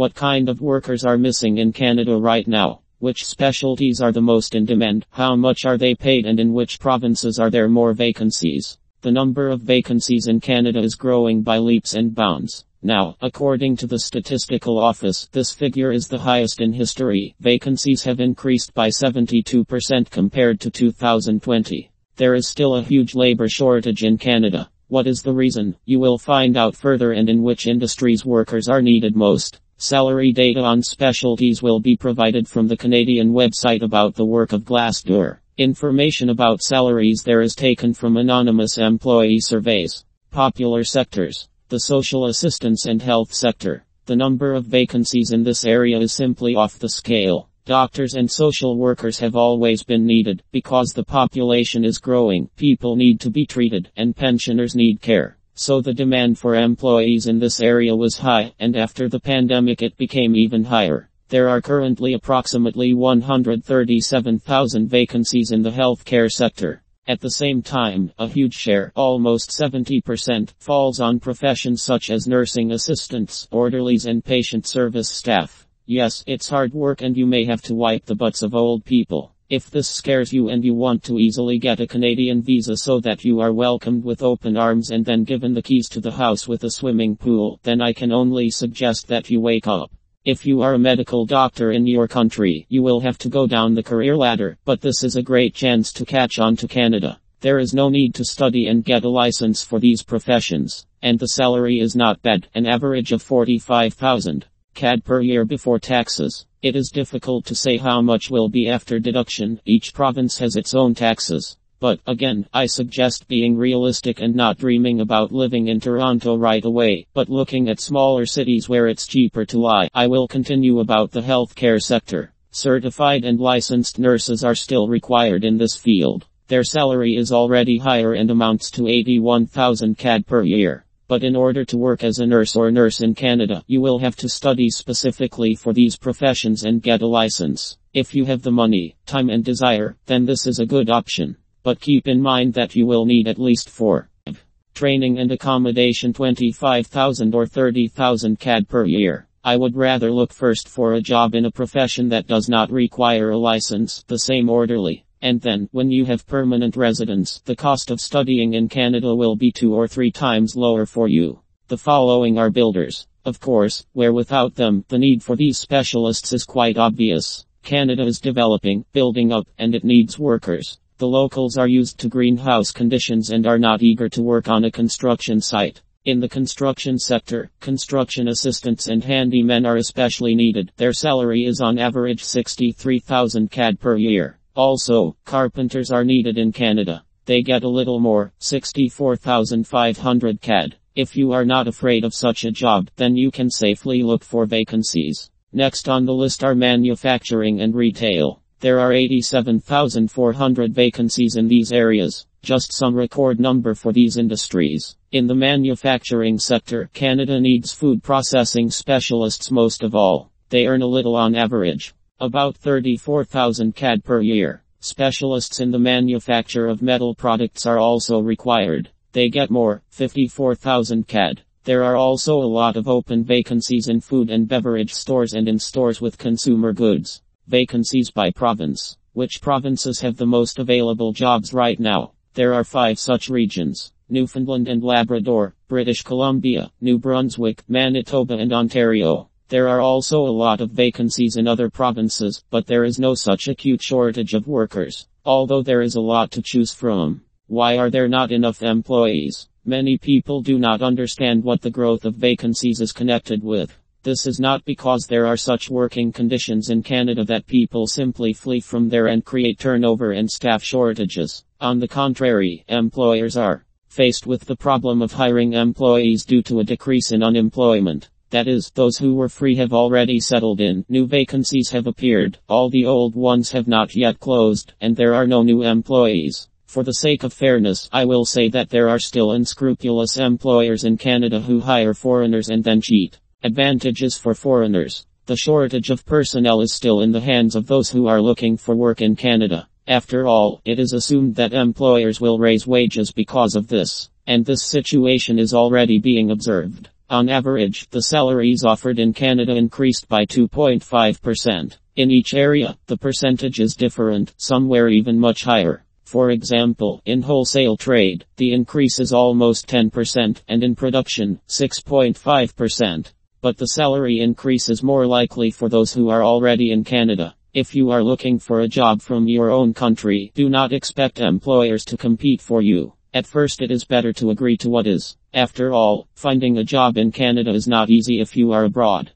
What kind of workers are missing in Canada right now? Which specialties are the most in demand? How much are they paid, and in which provinces are there more vacancies? The number of vacancies in Canada is growing by leaps and bounds. Now, according to the Statistical Office, this figure is the highest in history. Vacancies have increased by 72% compared to 2020. There is still a huge labor shortage in Canada. What is the reason? You will find out further, and in which industries workers are needed most. Salary data on specialties will be provided from the Canadian website About the Work of Glassdoor. Information about salaries there is taken from anonymous employee surveys. Popular sectors. The social assistance and health sector. The number of vacancies in this area is simply off the scale. Doctors and social workers have always been needed, because the population is growing, people need to be treated, and pensioners need care. So the demand for employees in this area was high, and after the pandemic it became even higher. There are currently approximately 137,000 vacancies in the healthcare sector. At the same time, a huge share, almost 70%, falls on professions such as nursing assistants, orderlies and patient service staff. Yes, it's hard work and you may have to wipe the butts of old people. If this scares you and you want to easily get a Canadian visa so that you are welcomed with open arms and then given the keys to the house with a swimming pool, then I can only suggest that you wake up. If you are a medical doctor in your country, you will have to go down the career ladder, but this is a great chance to catch on to Canada. There is no need to study and get a license for these professions, and the salary is not bad, an average of 45,000 CAD per year before taxes. It is difficult to say how much will be after deduction. Each province has its own taxes. But, again, I suggest being realistic and not dreaming about living in Toronto right away, but looking at smaller cities where it's cheaper to lie. I will continue about the healthcare sector. Certified and licensed nurses are still required in this field. Their salary is already higher and amounts to 81,000 CAD per year. But in order to work as a nurse or nurse in Canada, you will have to study specifically for these professions and get a license. If you have the money, time and desire, then this is a good option. But keep in mind that you will need at least 4. Training and accommodation 25,000 or 30,000 CAD per year. I would rather look first for a job in a profession that does not require a license, the same orderly. And then, when you have permanent residence, the cost of studying in Canada will be 2 or 3 times lower for you. The following are builders. Of course, where without them, the need for these specialists is quite obvious. Canada is developing, building up, and it needs workers. The locals are used to greenhouse conditions and are not eager to work on a construction site. In the construction sector, construction assistants and handymen are especially needed. Their salary is on average 63,000 CAD per year. Also, carpenters are needed in Canada. They get a little more, 64,500 CAD. If you are not afraid of such a job, then you can safely look for vacancies. Next on the list are manufacturing and retail. There are 87,400 vacancies in these areas, just some record number for these industries. In the manufacturing sector, Canada needs food processing specialists most of all. They earn a little on average. About 34,000 CAD per year. Specialists in the manufacture of metal products are also required. They get more, 54,000 CAD. There are also a lot of open vacancies in food and beverage stores and in stores with consumer goods. Vacancies by province. Which provinces have the most available jobs right now? There are 5 such regions: Newfoundland and Labrador, British Columbia, New Brunswick, Manitoba and Ontario. There are also a lot of vacancies in other provinces, but there is no such acute shortage of workers, although there is a lot to choose from. Why are there not enough employees? Many people do not understand what the growth of vacancies is connected with. This is not because there are such working conditions in Canada that people simply flee from there and create turnover and staff shortages. On the contrary, employers are faced with the problem of hiring employees due to a decrease in unemployment. That is, those who were free have already settled in, new vacancies have appeared, all the old ones have not yet closed, and there are no new employees. For the sake of fairness, I will say that there are still unscrupulous employers in Canada who hire foreigners and then cheat. Advantages for foreigners. The shortage of personnel is still in the hands of those who are looking for work in Canada. After all, it is assumed that employers will raise wages because of this, and this situation is already being observed. On average, the salaries offered in Canada increased by 2.5%. In each area, the percentage is different, somewhere even much higher. For example, in wholesale trade, the increase is almost 10%, and in production, 6.5%. But the salary increase is more likely for those who are already in Canada. If you are looking for a job from your own country, do not expect employers to compete for you. At first it is better to agree to what is. After all, finding a job in Canada is not easy if you are abroad.